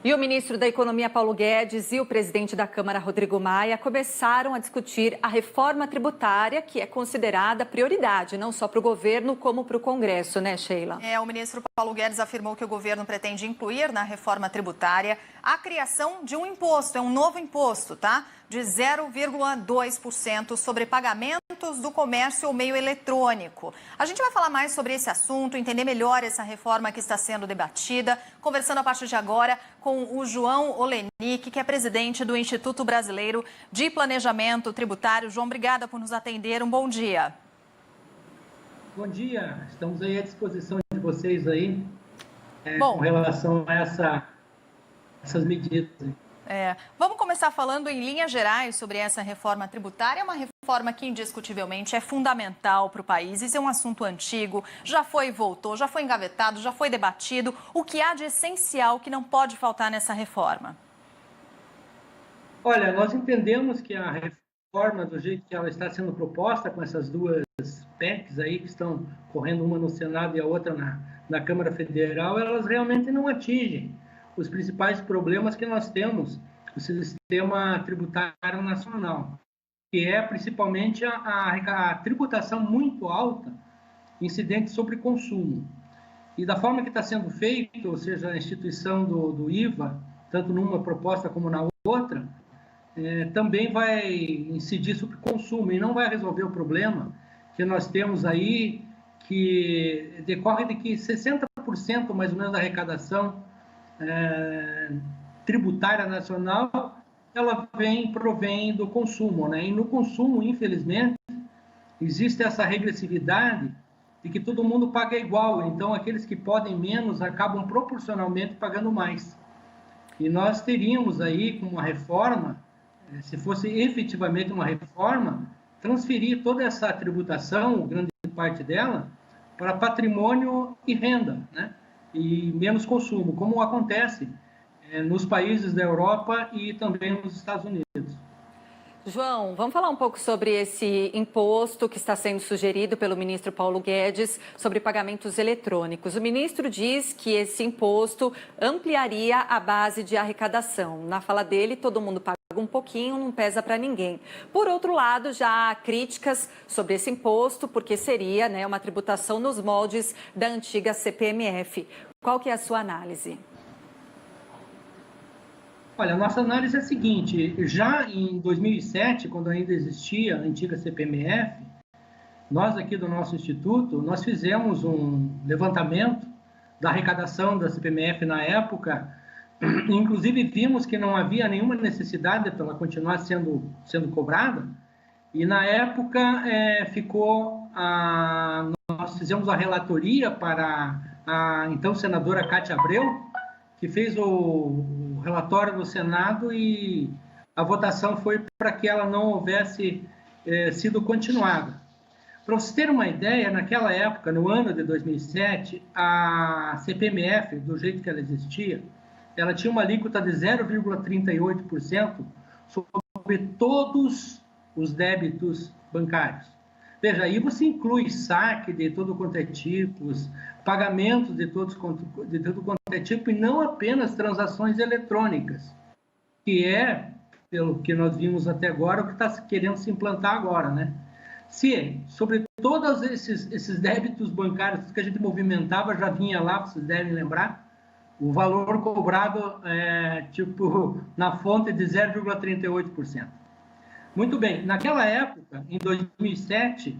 E o ministro da Economia, Paulo Guedes, e o presidente da Câmara, Rodrigo Maia, começaram a discutir a reforma tributária, que é considerada prioridade, não só para o governo, como para o Congresso, né, Sheila? O ministro Paulo Guedes afirmou que o governo pretende incluir na reforma tributária a criação de um imposto, um novo imposto, tá? De 0,2% sobre pagamentos do comércio ou meio eletrônico. A gente vai falar mais sobre esse assunto, entender melhor essa reforma que está sendo debatida, conversando a partir de agora com o João Olenick, que é presidente do Instituto Brasileiro de Planejamento Tributário. João, obrigada por nos atender. Um bom dia. Bom dia, estamos aí à disposição de vocês aí, Bom, com relação a essas medidas. Vamos começar falando em linhas gerais sobre essa reforma tributária. É uma reforma que indiscutivelmente é fundamental para o país. Isso é um assunto antigo, já foi e voltou, já foi engavetado, já foi debatido. O que há de essencial que não pode faltar nessa reforma? Olha, nós entendemos que a reforma, do jeito que ela está sendo proposta, com essas duas PECs aí que estão correndo, uma no Senado e a outra na Câmara Federal, elas realmente não atingem os principais problemas que nós temos no sistema tributário nacional, que é principalmente a tributação muito alta incidente sobre consumo. E da forma que está sendo feito, ou seja, a instituição do IVA, tanto numa proposta como na outra, também vai incidir sobre consumo e não vai resolver o problema que nós temos aí, que decorre de que 60% mais ou menos da arrecadação tributária nacional, ela provém do consumo, né? E no consumo, infelizmente, existe essa regressividade de que todo mundo paga igual, então aqueles que podem menos acabam proporcionalmente pagando mais. E nós teríamos aí, com uma reforma, se fosse efetivamente uma reforma, transferir toda essa tributação, grande parte dela, para patrimônio e renda, né? E menos consumo, como acontece nos países da Europa e também nos Estados Unidos. João, vamos falar um pouco sobre esse imposto que está sendo sugerido pelo ministro Paulo Guedes sobre pagamentos eletrônicos. O ministro diz que esse imposto ampliaria a base de arrecadação. Na fala dele, todo mundo paga um pouquinho, não pesa para ninguém. Por outro lado, já há críticas sobre esse imposto, porque seria, né, uma tributação nos moldes da antiga CPMF. Qual que é a sua análise? Olha, a nossa análise é a seguinte: já em 2007, quando ainda existia a antiga CPMF, nós aqui do nosso instituto, nós fizemos um levantamento da arrecadação da CPMF na época, inclusive vimos que não havia nenhuma necessidade para ela continuar sendo cobrada, e na época nós fizemos a relatoria para a então senadora Cátia Abreu, que fez o relatório no Senado, e a votação foi para que ela não houvesse sido continuada. Para vocês terem uma ideia, naquela época, no ano de 2007, a CPMF, do jeito que ela existia, ela tinha uma alíquota de 0,38% sobre todos os débitos bancários. Veja, aí você inclui saque de todo quanto é tipos, pagamentos de todo quanto é tipo, e não apenas transações eletrônicas, que é, pelo que nós vimos até agora, o que está querendo se implantar agora, né? Se sobre todos esses débitos bancários que a gente movimentava, já vinha lá, vocês devem lembrar, o valor cobrado na fonte de 0,38%. Muito bem, naquela época, em 2007,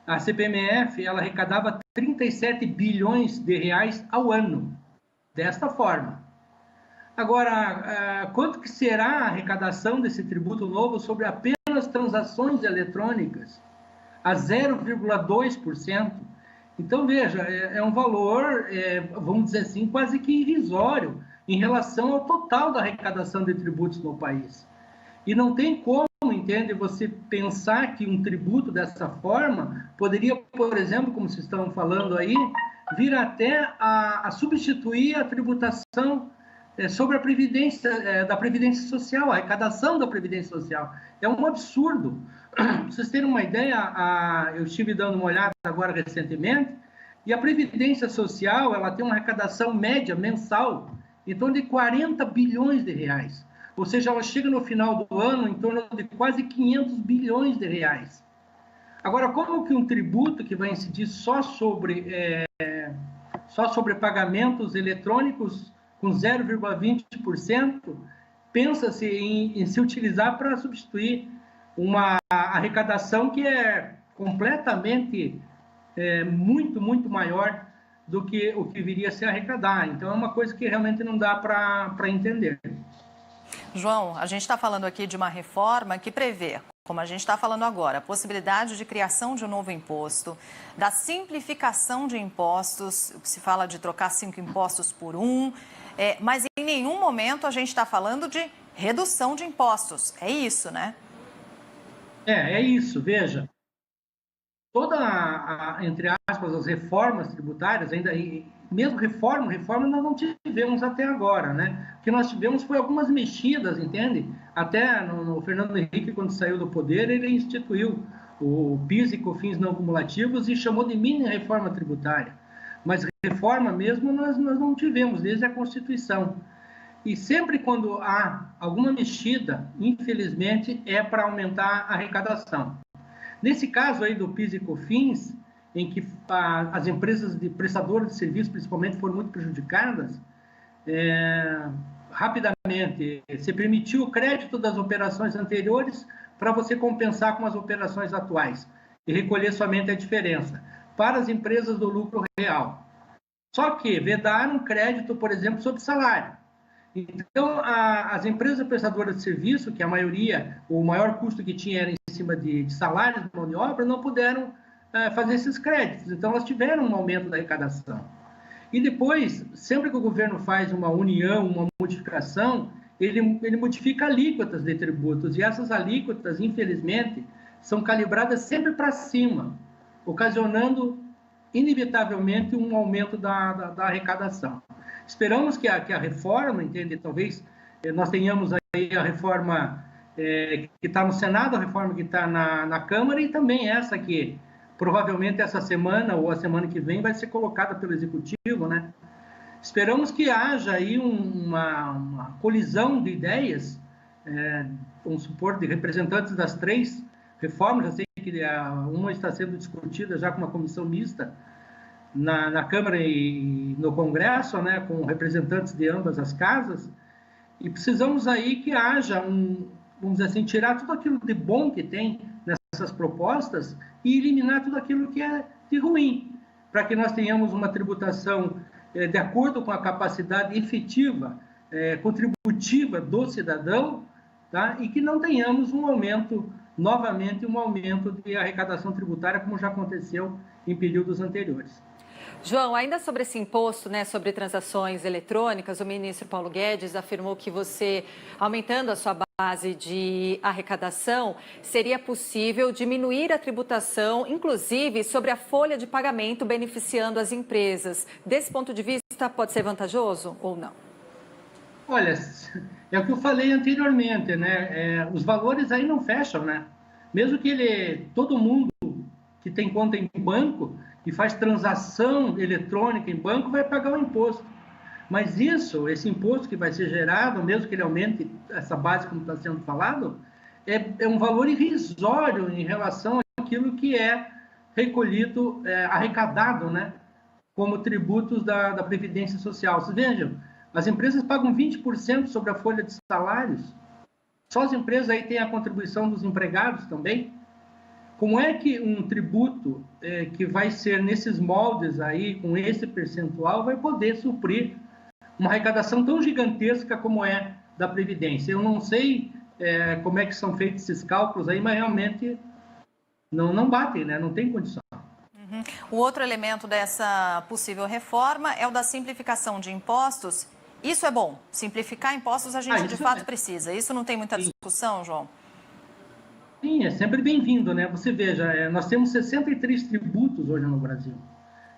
a CPMF ela arrecadava 37 bilhões de reais ao ano, desta forma. Agora, quanto que será a arrecadação desse tributo novo sobre apenas transações eletrônicas? A 0,2%. Então, veja, é um valor, vamos dizer assim, quase que irrisório em relação ao total da arrecadação de tributos no país. E não tem como, entende, você pensar que um tributo dessa forma poderia, por exemplo, como vocês estão falando aí, vir até a substituir a tributação sobre a previdência, da Previdência Social, a arrecadação da Previdência Social. É um absurdo. Para vocês terem uma ideia, eu estive dando uma olhada agora recentemente, e a Previdência Social ela tem uma arrecadação média mensal em torno de 40 bilhões de reais. Ou seja, ela chega no final do ano em torno de quase 500 bilhões de reais. Agora, como que um tributo que vai incidir só sobre pagamentos eletrônicos com 0,20%, pensa-se em se utilizar para substituir uma arrecadação que é completamente, muito maior do que o que viria a se arrecadar. Então, é uma coisa que realmente não dá para entender. João, a gente está falando aqui de uma reforma que prevê, como a gente está falando agora, a possibilidade de criação de um novo imposto, da simplificação de impostos, se fala de trocar 5 impostos por um, mas em nenhum momento a gente está falando de redução de impostos. É isso, né? É isso, veja. Entre aspas, as reformas tributárias, ainda mesmo reforma nós não tivemos até agora, né? O que nós tivemos foi algumas mexidas, entende? Até no Fernando Henrique, quando saiu do poder, ele instituiu o PIS e COFINS não cumulativos e chamou de mini reforma tributária. Mas reforma mesmo nós não tivemos desde a Constituição. E sempre quando há alguma mexida, infelizmente, é para aumentar a arrecadação. Nesse caso aí do PIS e COFINS, em que as empresas de prestadoras de serviços, principalmente, foram muito prejudicadas, rapidamente se permitiu o crédito das operações anteriores para você compensar com as operações atuais e recolher somente a diferença para as empresas do lucro real. Só que vedaram crédito, por exemplo, sobre salário. Então, as empresas prestadoras de serviço, que a maioria, o maior custo que tinha era em cima de salários de mão de obra, não puderam fazer esses créditos. Então, elas tiveram um aumento da arrecadação. E depois, sempre que o governo faz uma união, uma modificação, ele modifica alíquotas de tributos. E essas alíquotas, infelizmente, são calibradas sempre para cima, ocasionando, inevitavelmente, um aumento da arrecadação. Esperamos que a reforma, entende? Talvez nós tenhamos aí a reforma que está no Senado, a reforma que está na Câmara e também essa que provavelmente essa semana ou a semana que vem vai ser colocada pelo Executivo, né? Esperamos que haja aí uma colisão de ideias, vamos supor, de representantes das 3 reformas. Eu sei que uma está sendo discutida já com uma comissão mista, na Câmara e no Congresso, né, com representantes de ambas as casas, e precisamos aí que haja vamos dizer assim, tirar tudo aquilo de bom que tem nessas propostas e eliminar tudo aquilo que é de ruim, para que nós tenhamos uma tributação de acordo com a capacidade efetiva, contributiva do cidadão, tá? E que não tenhamos novamente um aumento de arrecadação tributária, como já aconteceu em períodos anteriores. João, ainda sobre esse imposto, né, sobre transações eletrônicas, o ministro Paulo Guedes afirmou que você, aumentando a sua base de arrecadação, seria possível diminuir a tributação, inclusive sobre a folha de pagamento, beneficiando as empresas. Desse ponto de vista, pode ser vantajoso ou não? Olha, é o que eu falei anteriormente, né? Os valores aí não fecham, né? Mesmo que todo mundo que tem conta em banco e faz transação eletrônica em banco vai pagar o imposto. Mas esse imposto que vai ser gerado, mesmo que ele aumente essa base, como está sendo falado, é um valor irrisório em relação àquilo que é recolhido, arrecadado, né, como tributos da Previdência Social. Vocês vejam, as empresas pagam 20% sobre a folha de salários. Só as empresas aí têm a contribuição dos empregados também. Como é que um tributo que vai ser nesses moldes aí, com esse percentual, vai poder suprir uma arrecadação tão gigantesca como é da Previdência? Eu não sei como é que são feitos esses cálculos aí, mas realmente não batem, né? Não tem condição. Uhum. O outro elemento dessa possível reforma é o da simplificação de impostos. Isso é bom. Simplificar impostos a gente de fato precisa. Isso não tem muita discussão, João? Sim, é sempre bem-vindo, né? Você veja, nós temos 63 tributos hoje no Brasil.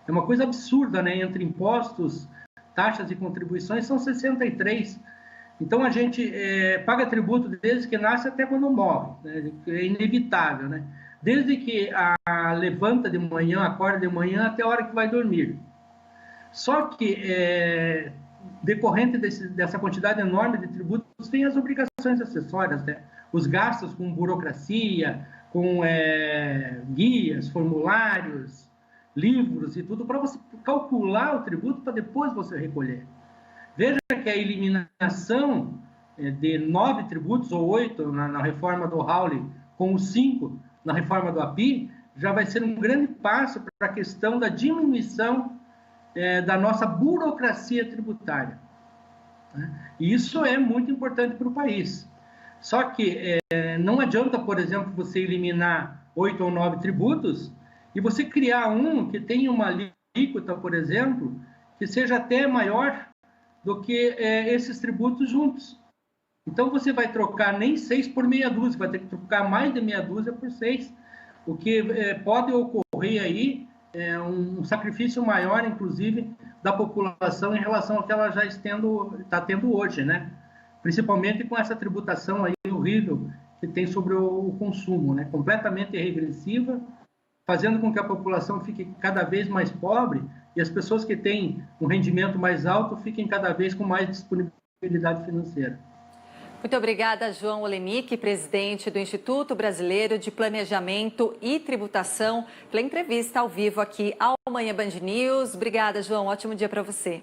É uma coisa absurda, né? Entre impostos, taxas e contribuições, são 63. Então, a gente paga tributo desde que nasce até quando morre, né? É inevitável, né? Desde que levanta de manhã, acorda de manhã, até a hora que vai dormir. Só que decorrente dessa quantidade enorme de tributos, vem as obrigações acessórias, né? Os gastos com burocracia, com guias, formulários, livros e tudo, para você calcular o tributo para depois você recolher. Veja que a eliminação de 9 tributos ou 8 na reforma do Hawley, com os 5 na reforma do API, já vai ser um grande passo para a questão da diminuição da nossa burocracia tributária. E isso é muito importante para o país. Só que não adianta, por exemplo, você eliminar 8 ou 9 tributos e você criar um que tenha uma alíquota, por exemplo, que seja até maior do que esses tributos juntos. Então, você vai trocar nem 6 por meia dúzia, vai ter que trocar mais de meia dúzia por 6, o que pode ocorrer aí um sacrifício maior, inclusive, da população em relação ao que ela já está tendo hoje, né? Principalmente com essa tributação aí horrível que tem sobre o consumo, né? Completamente regressiva, fazendo com que a população fique cada vez mais pobre e as pessoas que têm um rendimento mais alto fiquem cada vez com mais disponibilidade financeira. Muito obrigada, João Olenick, presidente do Instituto Brasileiro de Planejamento e Tributação, pela entrevista ao vivo aqui ao Manhã Band News. Obrigada, João. Ótimo dia para você.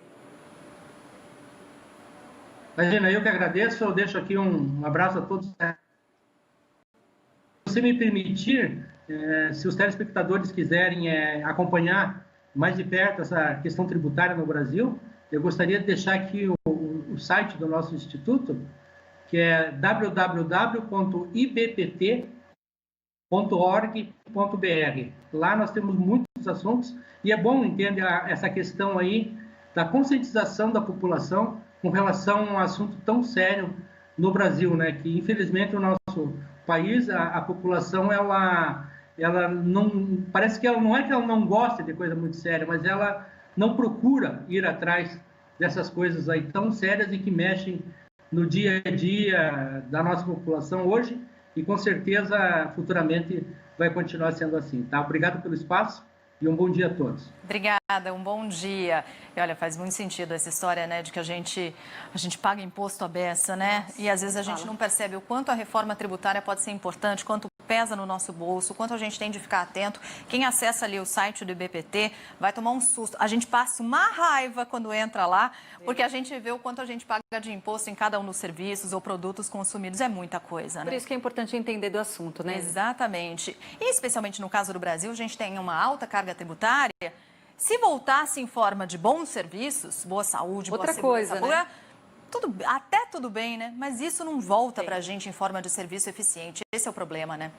Imagina, eu que agradeço. Eu deixo aqui um abraço a todos. Se você me permitir, se os telespectadores quiserem acompanhar mais de perto essa questão tributária no Brasil, eu gostaria de deixar aqui o site do nosso instituto, que é www.ibpt.org.br. Lá nós temos muitos assuntos e é bom entender essa questão aí da conscientização da população com relação a um assunto tão sério no Brasil, né? Que infelizmente o nosso país, a população, ela não, parece que ela não é que ela não gosta de coisa muito séria, mas ela não procura ir atrás dessas coisas aí tão sérias e que mexem no dia a dia da nossa população hoje e com certeza futuramente vai continuar sendo assim, tá? Obrigado pelo espaço e um bom dia a todos. Obrigada, um bom dia. E olha, faz muito sentido essa história, né, de que a gente paga imposto à beça, né? E às vezes a gente não percebe o quanto a reforma tributária pode ser importante, quanto pesa no nosso bolso, quanto a gente tem de ficar atento. Quem acessa ali o site do IBPT vai tomar um susto. A gente passa uma raiva quando entra lá, porque a gente vê o quanto a gente paga de imposto em cada um dos serviços ou produtos consumidos. É muita coisa, né? Por isso que é importante entender do assunto, né? Exatamente. E especialmente no caso do Brasil, a gente tem uma alta carga tributária. Se voltasse em forma de bons serviços, boa saúde, boa segurança, né? Até tudo bem, né? Mas isso não volta para a gente em forma de serviço eficiente. Esse é o problema, né?